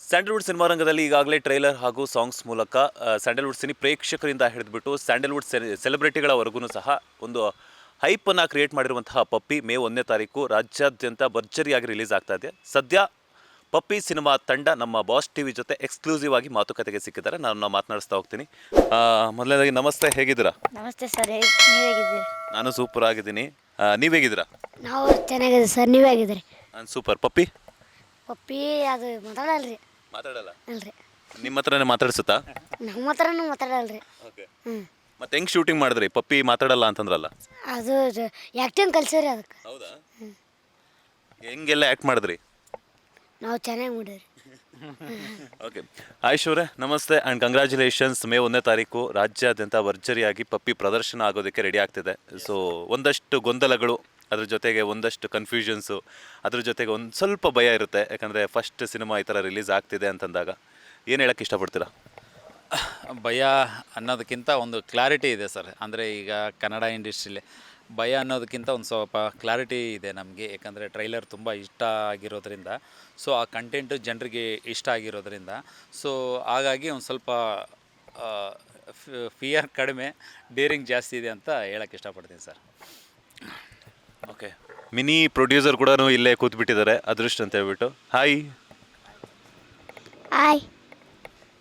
Sandalwood cinema ರಂಗದಲ್ಲಿ ಈಗಾಗಲೇ trailer ಹಾಗೂ ಸಾಂಗ್ಸ್ ಮೂಲಕ ಸ್ಯಾಂಡಲ್ವುಡ್ ಸಿನಿ ಪ್ರೇಕ್ಷಕರಿಂದ ಹಿಡಿದುಬಿಟ್ಟು ಸ್ಯಾಂಡಲ್ವುಡ್ ಸೆಲೆಬ್ರಿಟಿಗಳವರೆಗೂ ಸಹ ಒಂದು ಹೈಪನ್ನು ಕ್ರಿಯೇಟ್ ಮಾಡಿರುವಂತಹ ಪಪ್ಪಿ ಮೇ 1ನೇ ತಾರೀಕು ರಾಜ್ಯಾದ್ಯಂತ ಭರ್ಜರಿಯಾಗಿ ರಿಲೀಸ್ ಆಗ್ತಾ ಇದೆ. ಸದ್ಯ ಪಪ್ಪಿ ಸಿನಿಮಾ ತಂಡ ನಮ್ಮ ಬಾಸ್ ಟಿವಿ ಜೊತೆ ಎಕ್ಸ್ಕ್ಲೂಸಿವ್ ಆಗಿ ಮಾತುಕತೆಗೆ ಸಿಕ್ಕಿದ್ದಾರೆ. ನಾನು ಮಾತನಾಡಿಸ್ತಾ ಹೋಗ್ತೀನಿ. ಮೊದಲನೇದಾಗಿ ನಮಸ್ತೆ, ಹೇಗಿದ್ದೀರಾ? ನಮಸ್ತೆ ಸರ್, ನೀವು ಹೇಗಿದ್ದೀರಿ? ನಾನು ಸೂಪರ್ ಆಗಿದ್ದೀನಿ. ನೀವು ಹೇಗಿದ್ದೀರಾ? ನಾವು ಚೆನ್ನಾಗಿದೆ ಸರ್, ನೀವು ಹೇಗಿದ್ದೀರಿ? ನಾನು ಸೂಪರ್. ಪಪ್ಪಿ ಪಪ್ಪಿ ಅದು ಮಾತಾಡಲ್ರಿ. ಮಾತಾಡಲ್ಲ? ಅಲ್ರಿ, ನಿಮ್ಮ ಹತ್ರನೇ ಮಾತಾಡಿಸುತ್ತಾ? ನಮ್ಮ ಹತ್ರನೂ ಮಾತಾಡಲ್ರಿ. ಓಕೆ. ಹ್ಞೂ, ಮತ್ತೆ ಹೆಂಗೆ ಶೂಟಿಂಗ್ ಮಾಡಿದ್ರಿ? ಪಪ್ಪಿ ಮಾತಾಡಲ್ಲ ಅಂತಂದ್ರಲ್ಲ. ಅದು ಆ್ಯಕ್ಟಿಂಗ್ ಕಲ್ಸರಿ ಅದಕ್ಕೆ. ಹೌದಾ? ಹೆಂಗೆಲ್ಲ ಆ್ಯಕ್ಟ್ ಮಾಡಿದ್ರಿ? ನಾವು ಚೆನ್ನಾಗಿ ಮಾಡಿರಿ. ಓಕೆ. ಆಯುಷ್ ಅವರೇ ನಮಸ್ತೆ ಆ್ಯಂಡ್ ಕಂಗ್ರ್ಯಾಚುಲೇಷನ್ಸ್. ಮೇ 1ನೇ ತಾರೀಕು ರಾಜ್ಯಾದ್ಯಂತ ಭರ್ಜರಿಯಾಗಿ ಪಪ್ಪಿ ಪ್ರದರ್ಶನ ಆಗೋದಕ್ಕೆ ರೆಡಿ ಆಗ್ತಿದೆ. ಸೊ ಒಂದಷ್ಟು ಗೊಂದಲಗಳು, ಅದ್ರ ಜೊತೆಗೆ ಒಂದಷ್ಟು ಕನ್ಫ್ಯೂಷನ್ಸು, ಅದ್ರ ಜೊತೆಗೆ ಒಂದು ಸ್ವಲ್ಪ ಭಯ ಇರುತ್ತೆ. ಯಾಕಂದರೆ ಫಸ್ಟ್ ಸಿನಿಮಾ ಈ ಥರ ರಿಲೀಸ್ ಆಗ್ತಿದೆ ಅಂತಂದಾಗ ಏನು ಹೇಳೋಕ್ಕೆ ಇಷ್ಟಪಡ್ತೀರಾ? ಭಯ ಅನ್ನೋದಕ್ಕಿಂತ ಒಂದು ಕ್ಲಾರಿಟಿ ಇದೆ ಸರ್. ಅಂದರೆ ಈಗ ಕನ್ನಡ ಇಂಡಸ್ಟ್ರಿಲಿ ಭಯ ಅನ್ನೋದಕ್ಕಿಂತ ಒಂದು ಸ್ವಲ್ಪ ಕ್ಲಾರಿಟಿ ಇದೆ ನಮಗೆ. ಯಾಕಂದರೆ ಟ್ರೈಲರ್ ತುಂಬ ಇಷ್ಟ ಆಗಿರೋದ್ರಿಂದ, ಸೊ ಆ ಕಂಟೆಂಟು ಜನರಿಗೆ ಇಷ್ಟ ಆಗಿರೋದ್ರಿಂದ, ಸೊ ಹಾಗಾಗಿ ಒಂದು ಸ್ವಲ್ಪ ಫಿಯರ್ ಕಡಿಮೆ, ಡೇರಿಂಗ್ ಜಾಸ್ತಿ ಇದೆ ಅಂತ ಹೇಳೋಕ್ಕೆ ಇಷ್ಟಪಡ್ತೀನಿ ಸರ್. ಓಕೆ. ಮಿನಿ ಪ್ರೊಡ್ಯೂಸರ್ ಕೂಡ ಇಲ್ಲೇ ಕೂತ್ಬಿಟ್ಟಿದ್ದಾರೆ, ಅದೃಷ್ಟ ಅಂತ ಹೇಳ್ಬಿಟ್ಟು. ಹಾಯ್. ಆಯ್.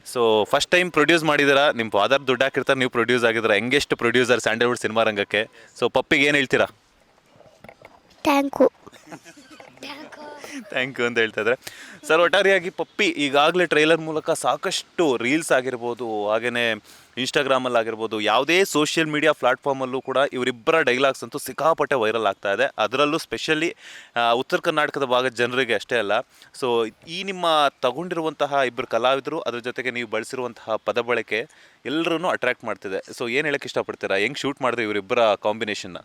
ಸೊ ಫಸ್ಟ್ ಟೈಮ್ ಪ್ರೊಡ್ಯೂಸ್ ಮಾಡಿದ್ದೀರಾ, ನಿಮ್ಮ ಫಾದರ್ ದುಡ್ಡು ಹಾಕಿರ್ತಾರೆ, ನೀವು ಪ್ರೊಡ್ಯೂಸ್ ಆಗಿದ್ದೀರಾ. ಹೆಂಗೆಸ್ಟ್ ಪ್ರೊಡ್ಯೂಸರ್ ಸ್ಯಾಂಡಲ್ವುಡ್ ಸಿನಿಮಾ ರಂಗಕ್ಕೆ. ಸೊ ಪಪ್ಪಿಗೆ ಏನು ಹೇಳ್ತೀರಾ? ಥ್ಯಾಂಕು. ಥ್ಯಾಂಕ್ ಯು ಅಂತ ಹೇಳ್ತಾ ಇದ್ದಾರೆ ಸರ್. ಒಟ್ಟಾರೆಯಾಗಿ ಪಪ್ಪಿ ಈಗಾಗಲೇ ಟ್ರೈಲರ್ ಮೂಲಕ ಸಾಕಷ್ಟು ರೀಲ್ಸ್ ಆಗಿರ್ಬೋದು, ಹಾಗೆಯೇ ಇನ್ಸ್ಟಾಗ್ರಾಮಲ್ಲಿ ಆಗಿರ್ಬೋದು, ಯಾವುದೇ ಸೋಷಿಯಲ್ ಮೀಡಿಯಾ ಪ್ಲಾಟ್ಫಾರ್ಮಲ್ಲೂ ಕೂಡ ಇವರಿಬ್ಬರ ಡೈಲಾಗ್ಸ್ ಅಂತೂ ಸಿಕ್ಕಾಪಟ್ಟೆ ವೈರಲ್ ಆಗ್ತಾ ಇದೆ. ಅದರಲ್ಲೂ ಸ್ಪೆಷಲಿ ಉತ್ತರ ಕರ್ನಾಟಕದ ಭಾಗದ ಜನರಿಗೆ ಅಷ್ಟೇ ಅಲ್ಲ, ಸೊ ಈ ನಿಮ್ಮ ತಗೊಂಡಿರುವಂತಹ ಇಬ್ಬರು ಕಲಾವಿದರು, ಅದ್ರ ಜೊತೆಗೆ ನೀವು ಬಳಸಿರುವಂತಹ ಪದ ಬಳಕೆ ಎಲ್ಲರೂ ಅಟ್ರ್ಯಾಕ್ಟ್ ಮಾಡ್ತಿದೆ. ಸೊ ಏನು ಹೇಳೋಕ್ಕೆ ಇಷ್ಟಪಡ್ತೀರಾ? ಹೆಂಗೆ ಶೂಟ್ ಮಾಡಿದ್ರೆ ಇವರಿಬ್ಬರ ಕಾಂಬಿನೇಷನ್ನ?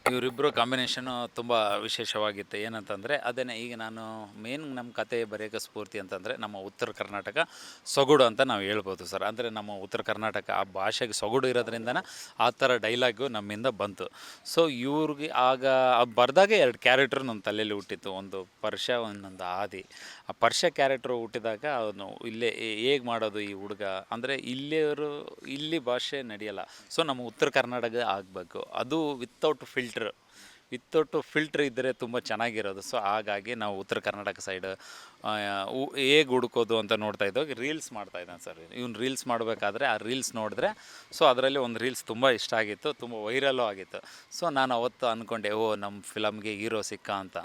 ಇವರಿಬ್ಬರು ಕಾಂಬಿನೇಷನು ತುಂಬ ವಿಶೇಷವಾಗಿತ್ತು. ಏನಂತಂದರೆ ಅದೇನೇ, ಈಗ ನಾನು ಮೇನ್ ನಮ್ಮ ಕತೆ ಬರೆಯೋಕ್ಕೆ ಸ್ಫೂರ್ತಿ ಅಂತಂದರೆ ನಮ್ಮ ಉತ್ತರ ಕರ್ನಾಟಕ ಸೊಗಡು ಅಂತ ನಾವು ಹೇಳ್ಬೋದು ಸರ್. ಅಂದರೆ ನಮ್ಮ ಉತ್ತರ ಕರ್ನಾಟಕ ಆ ಭಾಷೆಗೆ ಸೊಗಡು ಇರೋದ್ರಿಂದನೇ ಆ ಥರ ಡೈಲಾಗು ನಮ್ಮಿಂದ ಬಂತು. ಸೊ ಇವ್ರಿಗೆ ಆಗ ಬರೆದಾಗ 2 ಕ್ಯಾರೆಕ್ಟ್ರು ನನ್ನ ತಲೆಯಲ್ಲಿ ಹುಟ್ಟಿತ್ತು. ಒಂದು ಪರ್ಷ, ಒಂದೊಂದು ಆದಿ. ಆ ಪರ್ಷ ಕ್ಯಾರೆಕ್ಟ್ರು ಹುಟ್ಟಿದಾಗ ಅವನು ಇಲ್ಲೇ ಹೇಗೆ ಮಾಡೋದು ಈ ಹುಡುಗ, ಅಂದರೆ ಇಲ್ಲಿ ಭಾಷೆ ನಡೆಯಲ್ಲ, ಸೊ ನಮ್ಮ ಉತ್ತರ ಕರ್ನಾಟಕ ಆಗಬೇಕು, ಅದು ವಿತೌಟ್ ಫಿಲ್ಟ್ರ್ ಇದ್ದರೆ ತುಂಬ ಚೆನ್ನಾಗಿರೋದು. ಸೊ ಹಾಗಾಗಿ ನಾವು ಉತ್ತರ ಕರ್ನಾಟಕ ಸೈಡ್ ಹೇಗೆ ಹುಡುಕೋದು ಅಂತ ನೋಡ್ತಾ ಇದ್ದಾಗ ರೀಲ್ಸ್ ಮಾಡ್ತಾಯಿದ್ದಾನೆ ಸರ್. ಇವ್ನು ರೀಲ್ಸ್ ಮಾಡಬೇಕಾದ್ರೆ ಆ ರೀಲ್ಸ್ ನೋಡಿದ್ರೆ, ಸೊ ಅದರಲ್ಲಿ ಒಂದು ರೀಲ್ಸ್ ತುಂಬ ಇಷ್ಟ ಆಗಿತ್ತು, ತುಂಬ ವೈರಲ್ಲು ಆಗಿತ್ತು. ಸೊ ನಾನು ಅವತ್ತು ಅಂದ್ಕೊಂಡೆ, ನಮ್ಮ ಫಿಲಮ್ಗೆ ಹೀರೋ ಸಿಕ್ಕ ಅಂತ.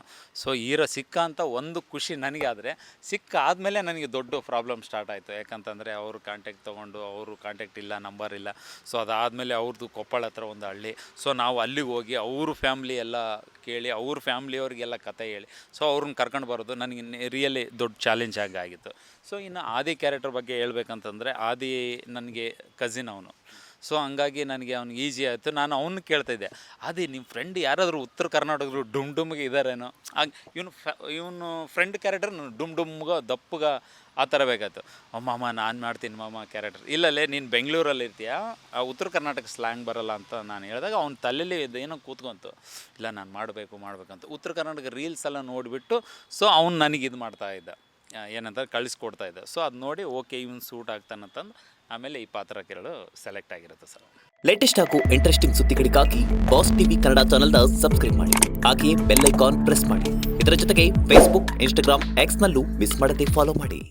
ಸೊ ಹೀರೋ ಸಿಕ್ಕ ಅಂತ ಒಂದು ಖುಷಿ ನನಗೆ. ಆದರೆ ಸಿಕ್ಕ ಆದಮೇಲೆ ನನಗೆ ದೊಡ್ಡ ಪ್ರಾಬ್ಲಮ್ ಸ್ಟಾರ್ಟ್ ಆಯಿತು. ಯಾಕಂತಂದರೆ ಅವರು ಕಾಂಟ್ಯಾಕ್ಟ್ ತೊಗೊಂಡು, ಅವರು ಕಾಂಟ್ಯಾಕ್ಟ್ ಇಲ್ಲ, ನಂಬರ್ ಇಲ್ಲ. ಸೊ ಅದಾದಮೇಲೆ ಅವ್ರದ್ದು ಕೊಪ್ಪಳ ಹತ್ರ ಒಂದು ಹಳ್ಳಿ. ಸೊ ನಾವು ಅಲ್ಲಿಗೆ ಹೋಗಿ ಅವ್ರ ಫ್ಯಾಮ್ಲಿ ಎಲ್ಲ ಕೇಳಿ, ಅವ್ರ ಫ್ಯಾಮ್ಲಿಯವ್ರಿಗೆಲ್ಲ ಕತೆ ಹೇಳಿ, ಸೊ ಅವ್ರನ್ನ ಕರ್ಕೊಂಡು ಬರೋದು ನನಗೆ ರಿಯಲಿ ದೊಡ್ಡ ಚಾಲೆಂಜ್ ಆಗಿತ್ತು. ಸೊ ಇನ್ನು ಆದಿ ಕ್ಯಾರೆಕ್ಟರ್ ಬಗ್ಗೆ ಹೇಳ್ಬೇಕಂತಂದರೆ, ಆದಿ ನನಗೆ ಕಸಿನ್ ಅವನು. ಸೊ ಹಂಗಾಗಿ ನನಗೆ ಅವ್ನಿಗೆ ಈಸಿ ಆಯಿತು. ನಾನು ಅವ್ನು ಕೇಳ್ತಾಯಿದ್ದೆ, ಅದೇ ನಿಮ್ಮ ಫ್ರೆಂಡ್ ಯಾರಾದರೂ ಉತ್ತರ ಕರ್ನಾಟಕದ್ರು ಡುಮ್ಗೆ ಇದ್ದಾರೇನೋ, ಇವನು ಫ್ರೆಂಡ್ ಕ್ಯಾರೆಕ್ಟರ್ ಡುಮ್ಗೆ ದಪ್ಪಗ ಆ ಥರ ಬೇಕಾಯ್ತು. ಮಾಮ ನಾನು ಮಾಡ್ತೀನಿ ಮಾಮ ಕ್ಯಾರೆಕ್ಟರ್. ಇಲ್ಲಲ್ಲೇ ನೀನು ಬೆಂಗಳೂರಲ್ಲಿ ಇರ್ತೀಯ, ಆ ಉತ್ತರ ಕರ್ನಾಟಕ ಸ್ಲ್ಯಾಂಗ್ ಬರೋಲ್ಲ ಅಂತ ನಾನು ಹೇಳಿದಾಗ ಅವ್ನ ತಲೆಯಲ್ಲಿ ಏನೋ ಕೂತ್ಕೊಂತು. ಇಲ್ಲ ನಾನು ಮಾಡಬೇಕಂತ ಉತ್ತರ ಕರ್ನಾಟಕ ರೀಲ್ಸ್ ಎಲ್ಲ ನೋಡಿಬಿಟ್ಟು, ಸೊ ಅವ್ನು ನನಗೆ ಇದು ಮಾಡ್ತಾಯಿದ್ದ, ಏನಂತ ಕಳಿಸ್ಕೊಡ್ತಾ ಇದ್ದ. ಸೊ ಅದು ನೋಡಿ ಓಕೆ ಇವನು ಸೂಟ್ ಆಗ್ತಾನಂತಂದು ಆಮೇಲೆ ಈ ಪಾತ್ರ ಕೇಳಲು ಸೆಲೆಕ್ಟ್ ಆಗಿರುತ್ತೆ ಸರ್. ಲೇಟೆಸ್ಟ್ ಹಾಗೂ ಇಂಟ್ರೆಸ್ಟಿಂಗ್ ಸುದ್ದಿಗಳಿಗಾಗಿ ಬಾಸ್ ಟಿವಿ ಕನ್ನಡ ಚಾನೆಲ್ನ ಸಬ್ಸ್ಕ್ರೈಬ್ ಮಾಡಿ. ಹಾಗೆಯೇ ಬೆಲ್ ಐಕಾನ್ ಪ್ರೆಸ್ ಮಾಡಿ. ಇದರ ಜೊತೆಗೆ ಫೇಸ್ಬುಕ್, ಇನ್ಸ್ಟಾಗ್ರಾಮ್, ಎಕ್ಸ್ನಲ್ಲೂ ಮಿಸ್ ಮಾಡದೆ ಫಾಲೋ ಮಾಡಿ.